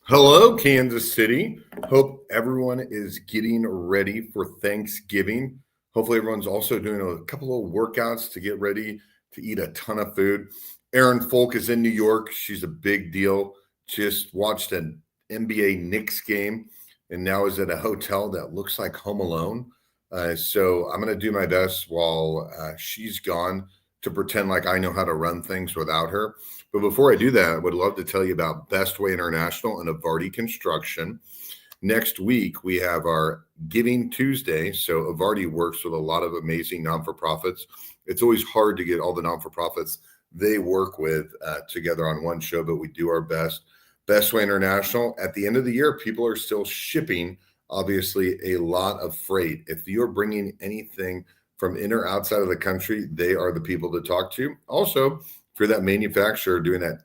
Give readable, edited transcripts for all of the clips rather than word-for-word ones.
Hello, Kansas City. Hope everyone is getting ready for Thanksgiving. Hopefully, everyone's also doing a couple of workouts to get ready to eat a ton of food. Erin Fulk is in New York. She's a big deal. Just watched an NBA Knicks game and now is at a hotel that looks like Home Alone. So I'm going to do my best while she's gone to pretend like I know how to run things without her. But before I do that, I would love to tell you about Bestway International and Evardy Construction. Next week, we have our Giving Tuesday. So Evardy works with a lot of amazing non-for-profits. It's always hard to get all the non-for-profits they work with together on one show, but we do our best. Bestway International, at the end of the year, people are still shipping, obviously, a lot of freight. If you're bringing anything from in or outside of the country, they are the people to talk to. Also, for that manufacturer doing that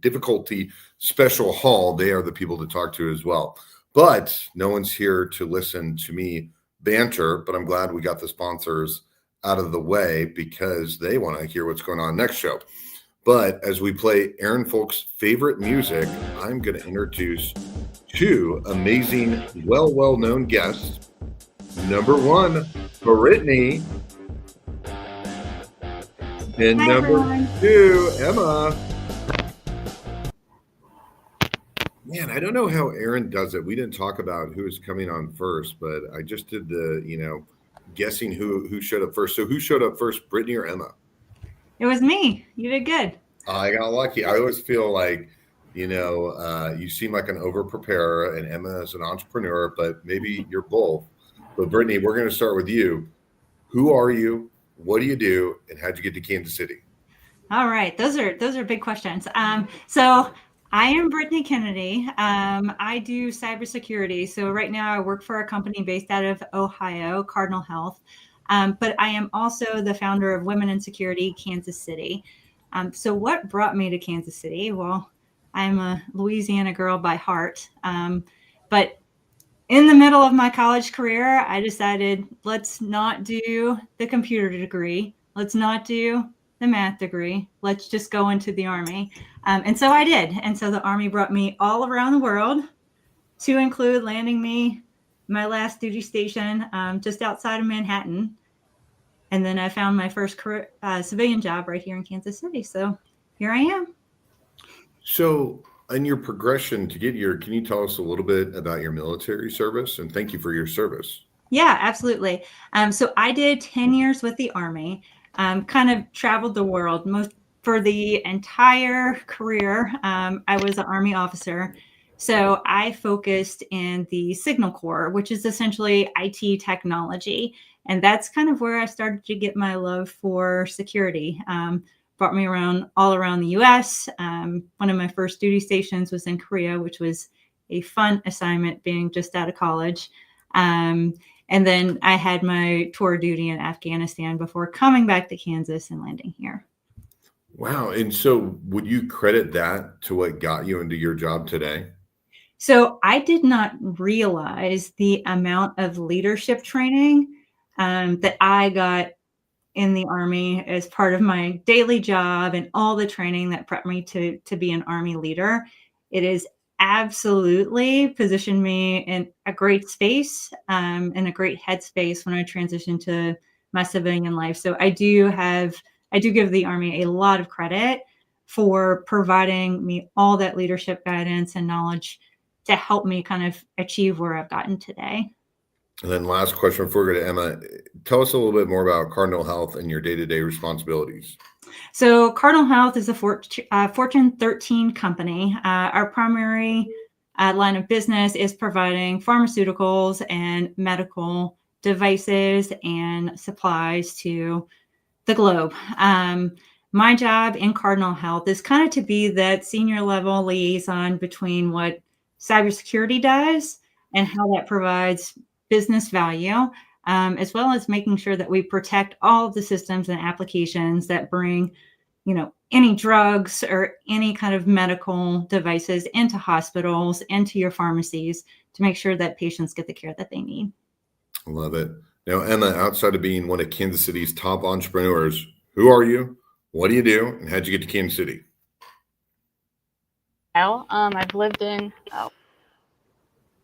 difficulty special haul, they are the people to talk to as well. But no one's here to listen to me banter, but I'm glad we got the sponsors out of the way because they want to hear what's going on next show. But as we play Erin Folk's favorite music, I'm going to introduce two amazing, well-known guests. Number one, Britney. And Hi, number everyone. two, Emma. Man, I don't know how Erin does it. We didn't talk about who is coming on first, but I just did the, guessing who showed up first. So who showed up first, Britney or Emma? It was me. You did good. I got lucky. I always feel like, you seem like an over preparer and Emma is an entrepreneur, but maybe you're both. But Brittany, we're going to start with you. Who are you? What do you do? And how'd you get to Kansas City? All right. Those are big questions. So I am Brittany Kennedy. I do cybersecurity. So right now I work for a company based out of Ohio, Cardinal Health. But I am also the founder of Women in Security Kansas City. So what brought me to Kansas City? Well, I'm a Louisiana girl by heart. But in the middle of my college career, I decided let's not do the computer degree. Let's not do the math degree. Let's just go into the Army. And so I did. And so the Army brought me all around the world to include landing me my last duty station just outside of Manhattan. And then I found my first civilian job right here in Kansas City. So here I am. So, in your progression to get here, can you tell us a little bit about your military service? And thank you for your service. Yeah, absolutely. So I did 10 years with the Army, kind of traveled the world. Most for the entire career, I was an Army officer. So I focused in the Signal Corps, which is essentially IT technology. And that's kind of where I started to get my love for security. Brought me around all around the US. One of my first duty stations was in Korea, which was a fun assignment being just out of college. And then I had my tour duty in Afghanistan before coming back to Kansas and landing here. Wow. And so, would you credit that to what got you into your job today? So I did not realize the amount of leadership training that I got in the Army as part of my daily job and all the training that prepped me to be an Army leader. It is absolutely positioned me in a great space and a great headspace when I transition to my civilian life. So I do give the Army a lot of credit for providing me all that leadership guidance and knowledge to help me kind of achieve where I've gotten today. And then, last question before we go to Emma, tell us a little bit more about Cardinal Health and your day-to-day responsibilities. So Cardinal Health is a Fortune 13 company. Our primary line of business is providing pharmaceuticals and medical devices and supplies to the globe. My job in Cardinal Health is kind of to be that senior level liaison between what cybersecurity does and how that provides business value, as well as making sure that we protect all of the systems and applications that bring, any drugs or any kind of medical devices into hospitals, into your pharmacies to make sure that patients get the care that they need. I love it. Now, Emma, outside of being one of Kansas City's top entrepreneurs, who are you? What do you do? And how'd you get to Kansas City? Lile. I've lived in, oh,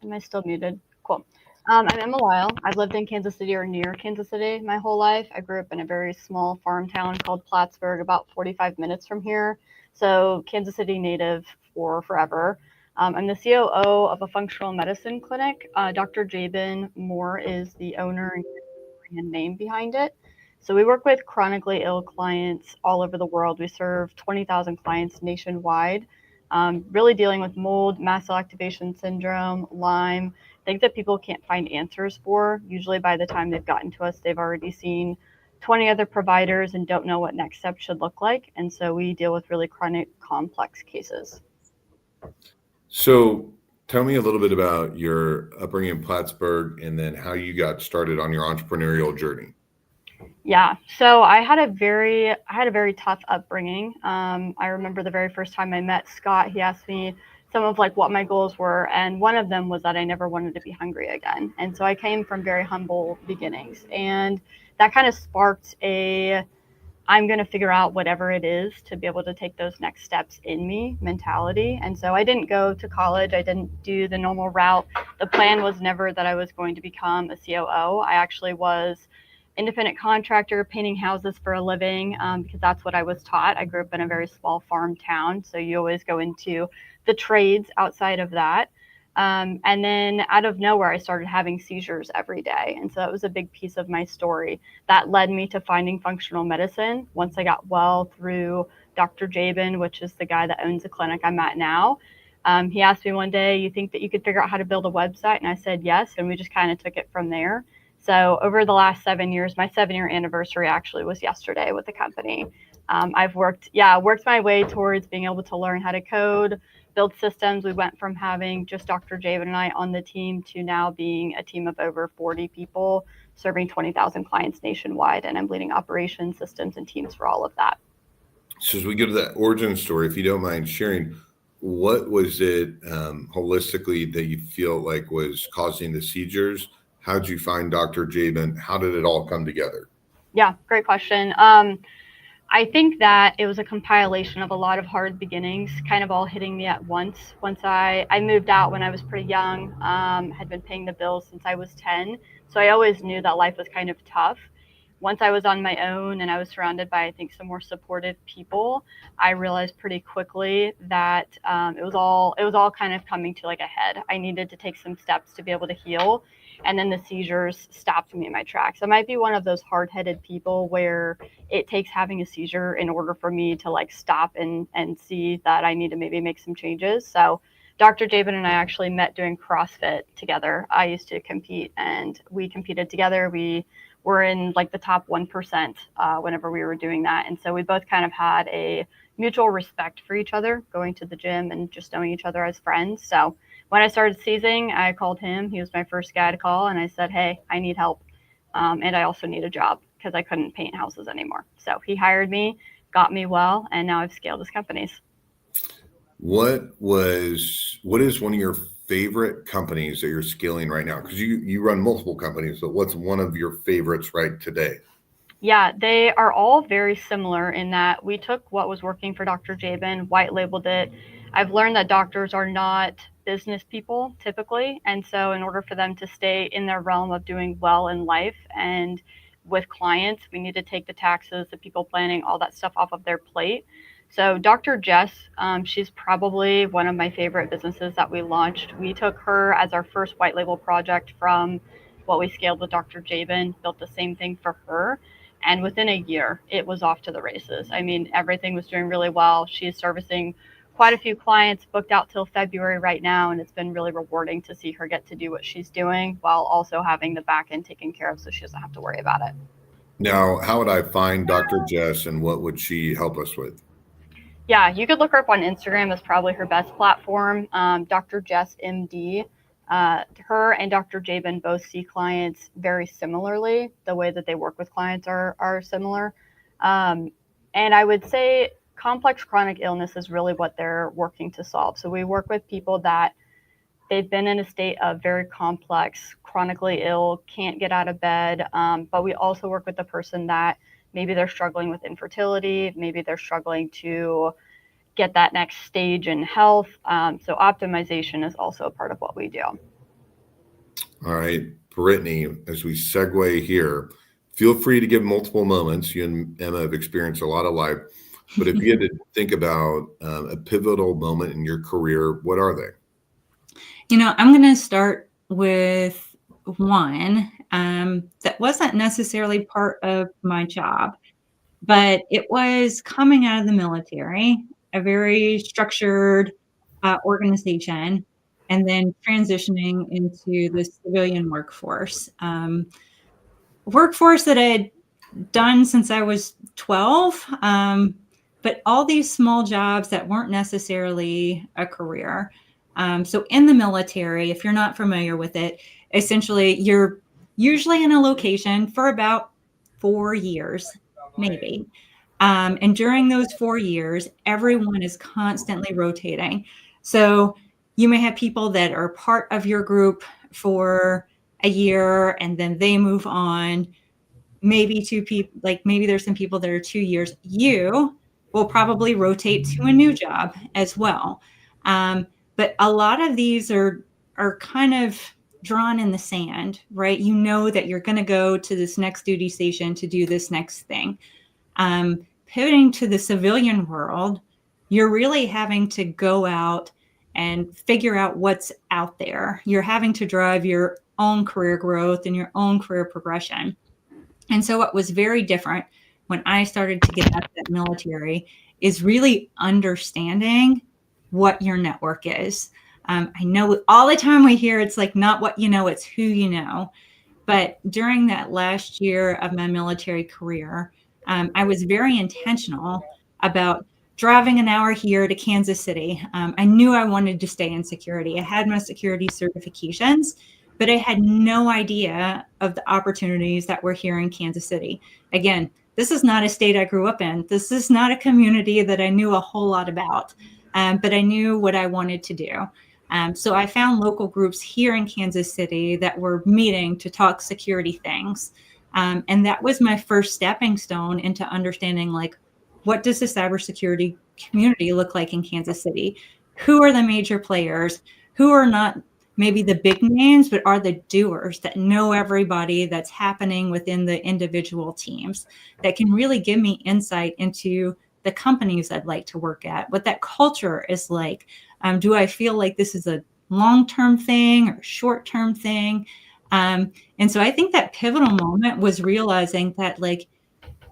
am I still muted? Cool. I'm Emma Lile. I've lived in Kansas City or near Kansas City my whole life. I grew up in a very small farm town called Plattsburgh, about 45 minutes from here. So Kansas City native for forever. I'm the COO of a functional medicine clinic. Dr. Jaban Moore is the owner and name behind it. So we work with chronically ill clients all over the world. We serve 20,000 clients nationwide, really dealing with mold, mast cell activation syndrome, Lyme, things that people can't find answers for. Usually by the time they've gotten to us, they've already seen 20 other providers and don't know what next steps should look like. And so we deal with really chronic, complex cases. So tell me a little bit about your upbringing in Plattsburgh and then how you got started on your entrepreneurial journey. Yeah, so I had a very tough upbringing. I remember the very first time I met Scott, he asked me some of like what my goals were, and one of them was that I never wanted to be hungry again. And so I came from very humble beginnings, and that kind of sparked a I'm going to figure out whatever it is to be able to take those next steps in me mentality. And so I didn't go to college. I didn't do the normal route. The plan was never that I was going to become a COO. I actually was independent contractor painting houses for a living because that's what I was taught. I grew up in a very small farm town. So you always go into the trades outside of that. And then out of nowhere, I started having seizures every day. And so that was a big piece of my story that led me to finding functional medicine. Once I got well through Dr. Jaban, which is the guy that owns the clinic I'm at now, he asked me one day, "You think that you could figure out how to build a website?" And I said yes, and we just kind of took it from there. So over the last 7 years, my 7-year anniversary actually was yesterday with the company. I've worked my way towards being able to learn how to code, build systems. We went from having just Dr. Jaban and I on the team to now being a team of over 40 people serving 20,000 clients nationwide, and I'm leading operations, systems, and teams for all of that. So as we go to that origin story, if you don't mind sharing, what was it holistically that you feel like was causing the seizures? How did you find Dr. Jaban? How did it all come together? Yeah, great question. I think that it was a compilation of a lot of hard beginnings, kind of all hitting me at once. Once I moved out when I was pretty young, had been paying the bills since I was 10. So I always knew that life was kind of tough. Once I was on my own and I was surrounded by, I think, some more supportive people, I realized pretty quickly that it was all kind of coming to like a head. I needed to take some steps to be able to heal, and then the seizures stopped me in my tracks. I might be one of those hard-headed people where it takes having a seizure in order for me to like stop and see that I need to maybe make some changes. So Dr. Jaban and I actually met doing CrossFit together. I used to compete and we competed together. We were in like the top 1% whenever we were doing that. And so we both kind of had a mutual respect for each other, going to the gym and just knowing each other as friends. So when I started seizing, I called him. He was my first guy to call. And I said, "Hey, I need help. And I also need a job because I couldn't paint houses anymore." So he hired me, got me well, and now I've scaled his companies. What is one of your favorite companies that you're scaling right now? Because you run multiple companies, but what's one of your favorites right today? Yeah, they are all very similar in that we took what was working for Dr. Jaban, white labeled it. I've learned that doctors are not business people typically. And so, in order for them to stay in their realm of doing well in life and with clients, we need to take the taxes, the people planning, all that stuff off of their plate. So, Dr. Jess, she's probably one of my favorite businesses that we launched. We took her as our first white label project from what we scaled with Dr. Jaban, built the same thing for her, and within a year, it was off to the races. I mean, everything was doing really well. She's servicing quite a few clients, booked out till February right now. And it's been really rewarding to see her get to do what she's doing while also having the back end taken care of so she doesn't have to worry about it. Now, how would I find Dr. Jess and what would she help us with? Yeah, you could look her up on Instagram. That's probably her best platform. Dr. Jess MD. Her and Dr. Jaban both see clients very similarly. The way that they work with clients are similar. Um, and I would say complex chronic illness is really what they're working to solve. So we work with people that they've been in a state of very complex, chronically ill, can't get out of bed. But we also work with the person that maybe they're struggling with infertility, maybe they're struggling to get that next stage in health. So optimization is also a part of what we do. All right, Brittany, as we segue here, feel free to give multiple moments. You and Emma have experienced a lot of life, but if you had to think about a pivotal moment in your career, what are they? I'm going to start with one that wasn't necessarily part of my job, but it was coming out of the military, a very structured organization, and then transitioning into the civilian workforce. Workforce that I had done since I was 12, but all these small jobs that weren't necessarily a career. So in the military, if you're not familiar with it, essentially you're usually in a location for about 4 years, maybe. And during those 4 years, everyone is constantly rotating. So you may have people that are part of your group for a year and then they move on. Maybe two people, like maybe there's some people that are 2 years. You will probably rotate to a new job as well. But a lot of these are kind of drawn in the sand, right? You know that you're going to go to this next duty station to do this next thing. Pivoting to the civilian world, you're really having to go out and figure out what's out there. You're having to drive your own career growth and your own career progression. And so what was very different when I started to get out of that military is really understanding what your network is. I know all the time we hear it's like not what you know, it's who you know. But during that last year of my military career, I was very intentional about driving an hour here to Kansas City. I knew I wanted to stay in security. I had my security certifications, but I had no idea of the opportunities that were here in Kansas City. Again, this is not a state I grew up in. This is not a community that I knew a whole lot about, but I knew what I wanted to do. So I found local groups here in Kansas City that were meeting to talk security things. And that was my first stepping stone into understanding, like, what does the cybersecurity community look like in Kansas City? Who are the major players? Who are not maybe the big names, but are the doers that know everybody that's happening within the individual teams that can really give me insight into the companies I'd like to work at, what that culture is like. Do I feel like this is a long-term thing or short-term thing? And so I think that pivotal moment was realizing that, like,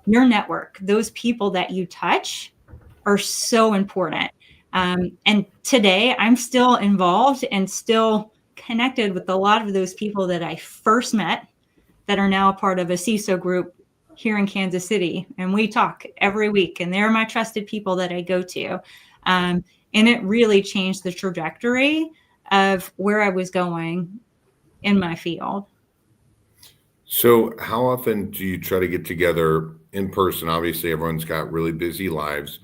your network, those people that you touch are so important. And today I'm still involved and still connected with a lot of those people that I first met that are now a part of a CISO group here in Kansas City. And we talk every week, and they're my trusted people that I go to. And it really changed the trajectory of where I was going in my field. So how often do you try to get together in person? Obviously, everyone's got really busy lives.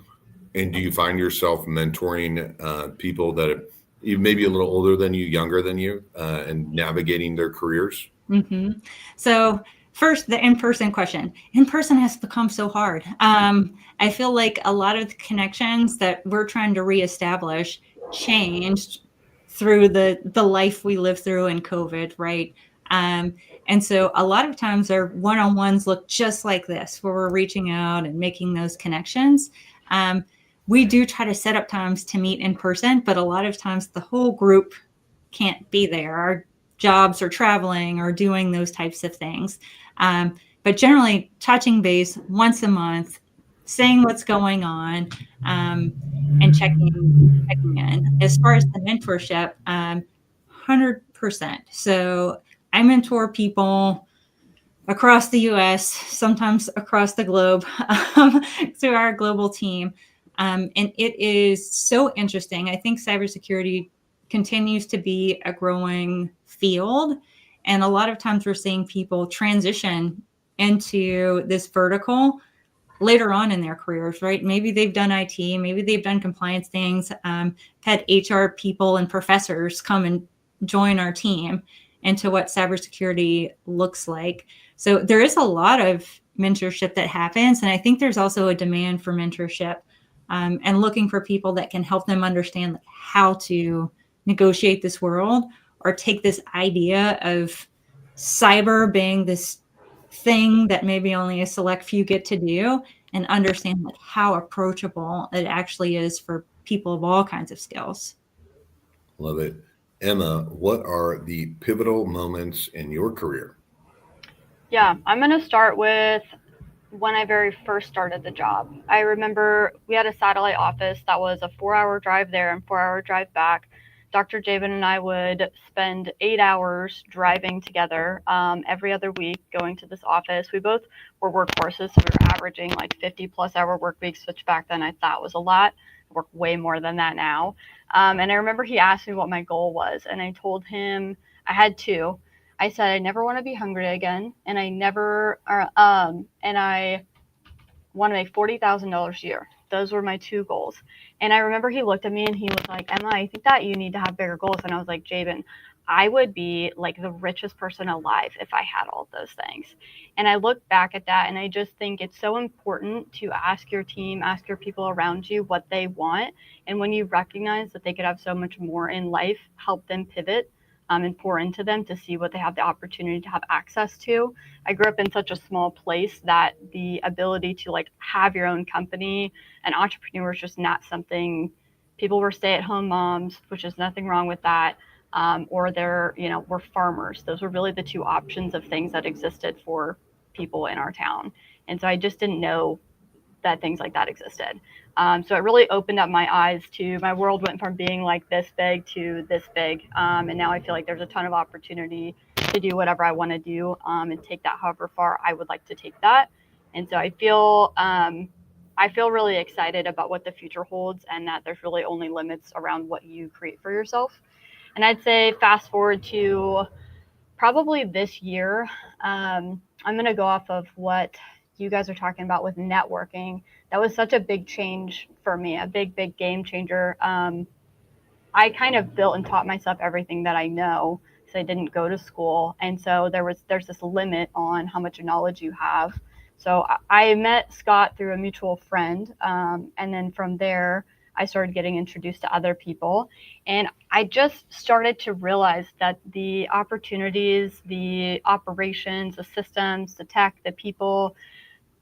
And do you find yourself mentoring people that are maybe a little older than you, younger than you, and navigating their careers? Mm-hmm. So first, the in-person question. In-person has become so hard. I feel like a lot of the connections that we're trying to reestablish changed through the life we lived through in COVID, right? And so a lot of times our one-on-ones look just like this, where we're reaching out and making those connections. We do try to set up times to meet in person, but a lot of times the whole group can't be there. Our jobs are traveling or doing those types of things. But generally touching base once a month, saying what's going on, and checking in. As far as the mentorship, 100%. So I mentor people across the US, sometimes across the globe, through our global team. And it is so interesting. I think cybersecurity continues to be a growing field. And a lot of times we're seeing people transition into this vertical later on in their careers, right? Maybe they've done IT, maybe they've done compliance things, had HR people and professors come and join our team into what cybersecurity looks like. So there is a lot of mentorship that happens. And I think there's also a demand for mentorship and looking for people that can help them understand how to negotiate this world, or take this idea of cyber being this thing that maybe only a select few get to do, and understand like how approachable it actually is for people of all kinds of skills. Love it. Emma, what are the pivotal moments in your career? Yeah, I'm going to start with when I very first started the job. I remember we had a satellite office that was a 4-hour drive there and 4-hour drive back. Dr. Jaban and I would spend 8 hours driving together every other week going to this office. We both were workhorses, so we were averaging like 50+ hour work weeks, which back then I thought was a lot. I work way more than that now. And I remember he asked me what my goal was, and I told him I had two. I said I never want to be hungry again, and I want to make $40,000 a year. Those were my two goals. And I remember he looked at me and he was like, Emma, I think that you need to have bigger goals. And I was like, Jaban, I would be like the richest person alive if I had all those things. And I look back at that and I just think it's so important to ask your team, ask your people around you what they want. And when you recognize that they could have so much more in life, help them pivot and pour into them to see what they have the opportunity to have access to. I grew up in such a small place that the ability to like have your own company and entrepreneur is just not something. People were stay-at-home moms, which is nothing wrong with that, or were farmers. Those were really the two options of things that existed for people in our town. And so I just didn't know that things like that existed. So it really opened up my eyes to, my world went from being like this big to this big. And now I feel like there's a ton of opportunity to do whatever I want to do and take that however far I would like to take that. And so I feel really excited about what the future holds, and that there's really only limits around what you create for yourself. And I'd say fast forward to probably this year, I'm going to go off of what you guys are talking about with networking. That was such a big change for me, a big game changer. I kind of built and taught myself everything that I know, because I didn't go to school. And so there's this limit on how much knowledge you have. So I met Scott through a mutual friend. And then from there, I started getting introduced to other people. And I just started to realize that the opportunities, the operations, the systems, the tech, the people,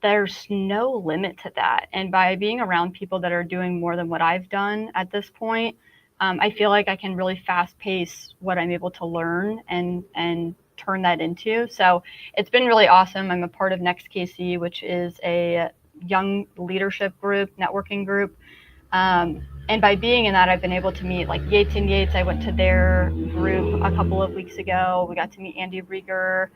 there's no limit to that. And by being around people that are doing more than what I've done at this point, I feel like I can really fast pace what I'm able to learn and turn that into. So it's been really awesome. I'm a part of Next KC, which is a young leadership group, networking group. And by being in that, I've been able to meet like Yates and Yates. I went to their group a couple of weeks ago. We got to meet Andy Rieger.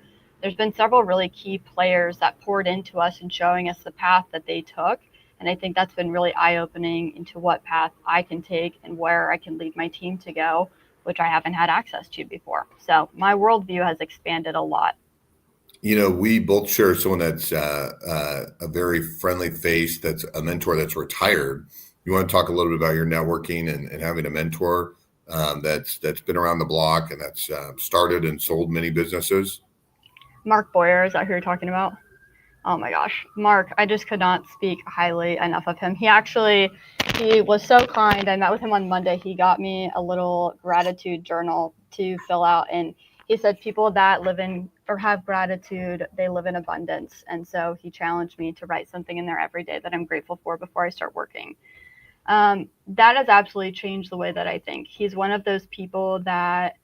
There's been several really key players that poured into us and showing us the path that they took. And I think that's been really eye-opening into what path I can take and where I can lead my team to go, which I haven't had access to before. So my worldview has expanded a lot. You know, we both share someone that's a very friendly face, that's a mentor that's retired. You want to talk a little bit about your networking and having a mentor that's been around the block and that's started and sold many businesses? Mark Boyer, is that who you're talking about? Oh my gosh, Mark, I just could not speak highly enough of him. He was so kind. I met with him on Monday. He got me a little gratitude journal to fill out. And he said people that live in or have gratitude, they live in abundance. And so he challenged me to write something in there every day that I'm grateful for before I start working. That has absolutely changed the way that I think. He's one of those people that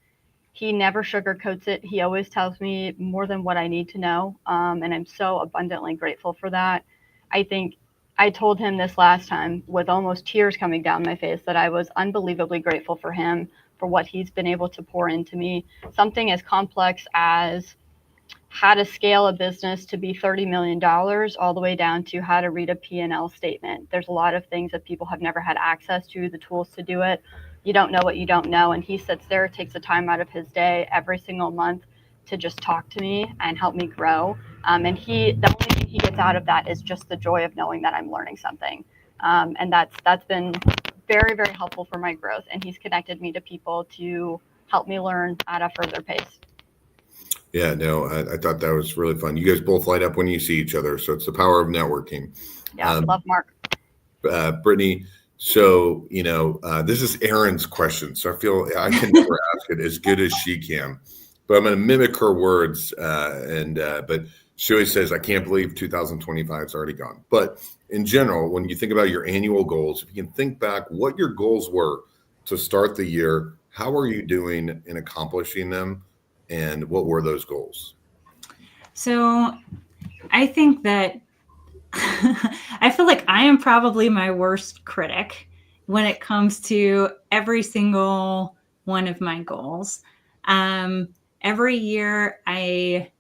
he never sugarcoats it. He always tells me more than what I need to know. And I'm so abundantly grateful for that. I think I told him this last time with almost tears coming down my face that I was unbelievably grateful for him, for what he's been able to pour into me. Something as complex as how to scale a business to be $30 million all the way down to how to read a P&L statement. There's a lot of things that people have never had access to, the tools to do it. You don't know what you don't know. And he sits there, takes the time out of his day every single month to just talk to me and help me grow. And the only thing he gets out of that is just the joy of knowing that I'm learning something. And that's been very, very helpful for my growth. And he's connected me to people to help me learn at a further pace. Yeah, no, I thought that was really fun. You guys both light up when you see each other. So it's the power of networking. Yeah, love Mark. Brittany. So, this is Erin's question. So I feel I can never ask it as good as she can, but I'm going to mimic her words. But she always says, I can't believe 2025 is already gone. But in general, when you think about your annual goals, if you can think back what your goals were to start the year, how are you doing in accomplishing them? And what were those goals? So I think that I feel like I am probably my worst critic when it comes to every single one of my goals. Every year I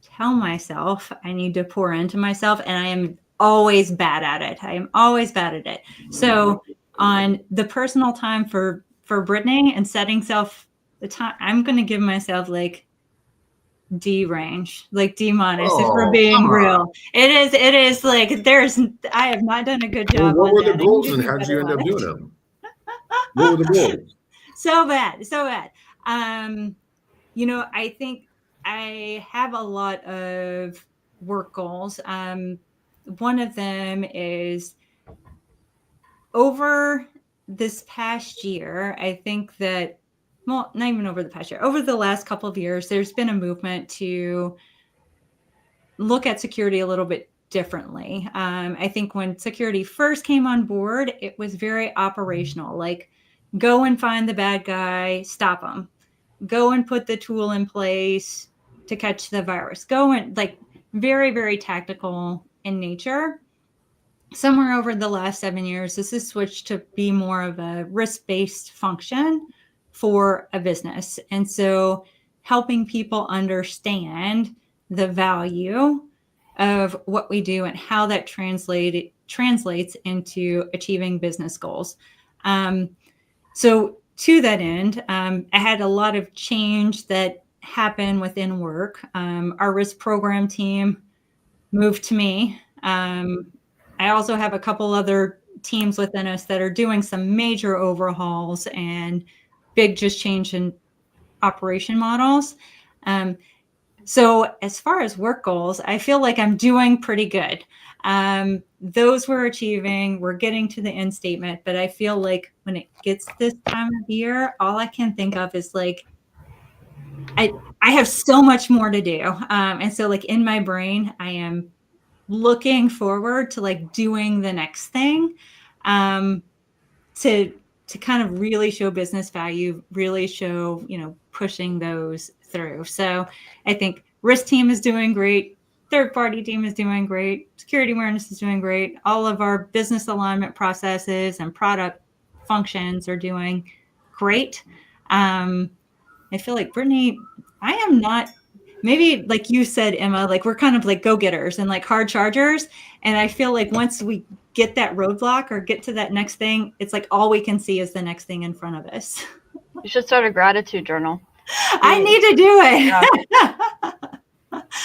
tell myself I need to pour into myself, and I am always bad at it. I am always bad at it. So on the personal time for Britney and setting self the time, I'm going to give myself like D range, like D minus, if we're being real. It is like I have not done a good job. Well, what were the goals and how did you end up doing them? What were the goals? So bad. I think I have a lot of work goals. One of them is over this past year, I think that, well, not even over the past year, over the last couple of years, there's been a movement to look at security a little bit differently. I think when security first came on board, it was very operational, like go and find the bad guy, stop them, go and put the tool in place to catch the virus, go and like very, very tactical in nature. Somewhere over the last 7 years, this has switched to be more of a risk-based function for a business. And so helping people understand the value of what we do and how that translates into achieving business goals. So to that end, I had a lot of change that happened within work. Our risk program team moved to me. I also have a couple other teams within us that are doing some major overhauls and big just change in operation models. So as far as work goals, I feel like I'm doing pretty good. Those we're achieving, we're getting to the end statement, but I feel like when it gets this time of year, all I can think of is like, I have so much more to do. And so like in my brain, I am looking forward to like doing the next thing, to kind of really show business value, really show, pushing those through. So I think risk team is doing great. Third party team is doing great. Security awareness is doing great. All of our business alignment processes and product functions are doing great. I feel like Britney, I am not, maybe like you said, Emma, like we're kind of like go-getters and like hard chargers. And I feel like once we get that roadblock or get to that next thing, it's like all we can see is the next thing in front of us. You should start a gratitude journal. I need to do it. Yeah.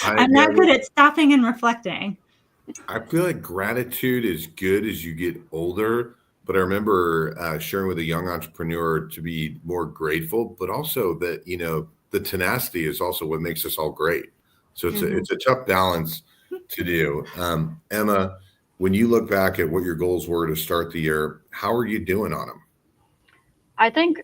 I'm not good at stopping and reflecting. I feel like gratitude is good as you get older. But I remember sharing with a young entrepreneur to be more grateful, but also that, the tenacity is also what makes us all great. So it's a tough balance to do. Emma, when you look back at what your goals were to start the year, how are you doing on them? I think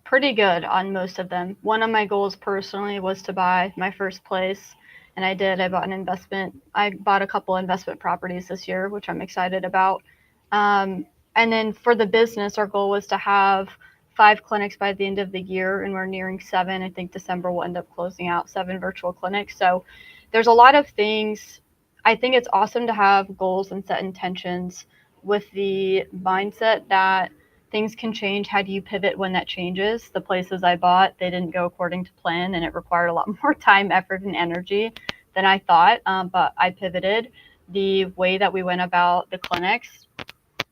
pretty good on most of them. One of my goals personally was to buy my first place, and I did. I bought a couple investment properties this year, which I'm excited about. And then for the business, our goal was to have 5 clinics by the end of the year, and we're nearing 7. I think December will end up closing out 7 virtual clinics. So there's a lot of things. I think it's awesome to have goals and set intentions with the mindset that things can change. How do you pivot when that changes? The places I bought, they didn't go according to plan, and it required a lot more time, effort, and energy than I thought. But I pivoted. The way that we went about the clinics,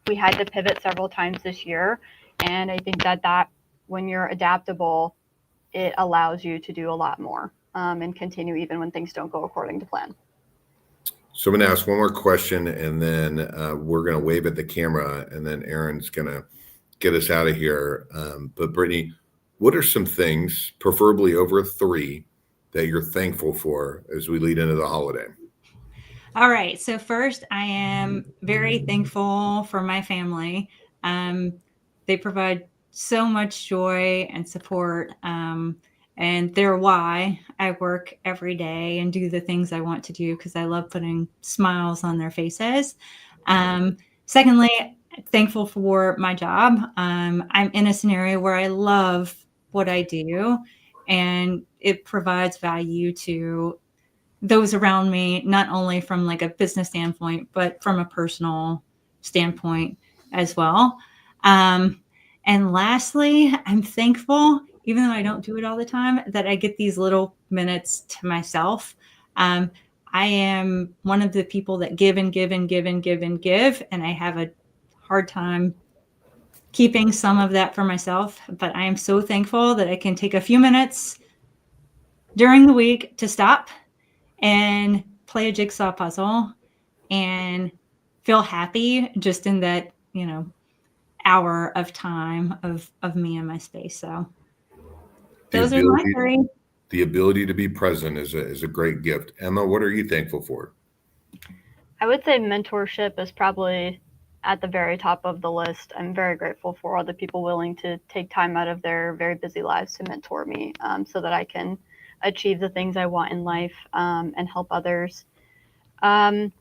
we had to pivot several times this year. And I think that when you're adaptable, it allows you to do a lot more and continue even when things don't go according to plan. So I'm going to ask one more question, and then we're going to wave at the camera, and then Erin's going to get us out of here. But Britney, what are some things, preferably over 3, that you're thankful for as we lead into the holiday? All right. So first, I am very thankful for my family. They provide so much joy and support, and they're why I work every day and do the things I want to do, because I love putting smiles on their faces. Secondly, thankful for my job. I'm in a scenario where I love what I do, and it provides value to those around me, not only from like a business standpoint, but from a personal standpoint as well. Um, and lastly, I'm thankful, even though I don't do it all the time, that I get these little minutes to myself. Um, I am one of the people that give and give and give and give and give, and I have a hard time keeping some of that for myself. But I am so thankful that I can take a few minutes during the week to stop and play a jigsaw puzzle and feel happy just in that, hour of time of me and my space. So The those are my ability, three. the ability to be present is a great gift. Emma, what are you thankful for? I would say mentorship is probably at the very top of the list. I'm very grateful for all the people willing to take time out of their very busy lives to mentor me, so that I can achieve the things I want in life, and help others. Um,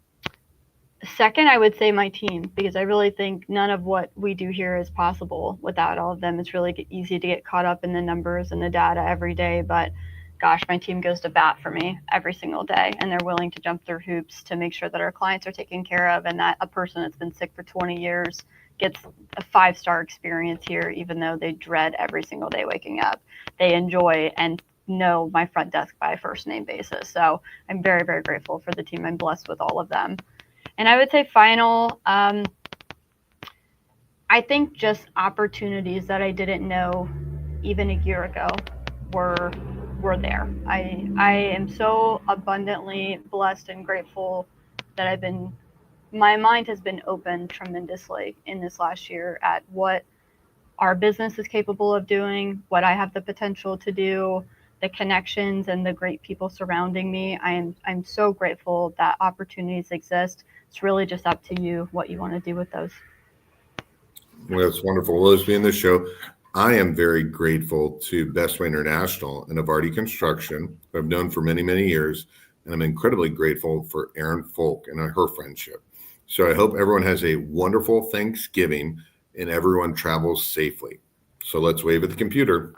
Second, I would say my team, because I really think none of what we do here is possible without all of them. It's really easy to get caught up in the numbers and the data every day, but gosh, my team goes to bat for me every single day, and they're willing to jump through hoops to make sure that our clients are taken care of, and that a person that's been sick for 20 years gets a 5-star experience here, even though they dread every single day waking up. They enjoy and know my front desk by a first name basis. So I'm very, very grateful for the team. I'm blessed with all of them. And I would say final, I think just opportunities that I didn't know even a year ago were there. I am so abundantly blessed and grateful that my mind has been opened tremendously in this last year at what our business is capable of doing, what I have the potential to do, the connections and the great people surrounding me. I'm so grateful that opportunities exist. It's really just up to you what you want to do with those. Well, that's wonderful. Well, as being the show, I am very grateful to Bestway International and Evardy Construction, who I've known for many, many years. And I'm incredibly grateful for Erin Fulk and her friendship. So I hope everyone has a wonderful Thanksgiving and everyone travels safely. So let's wave at the computer.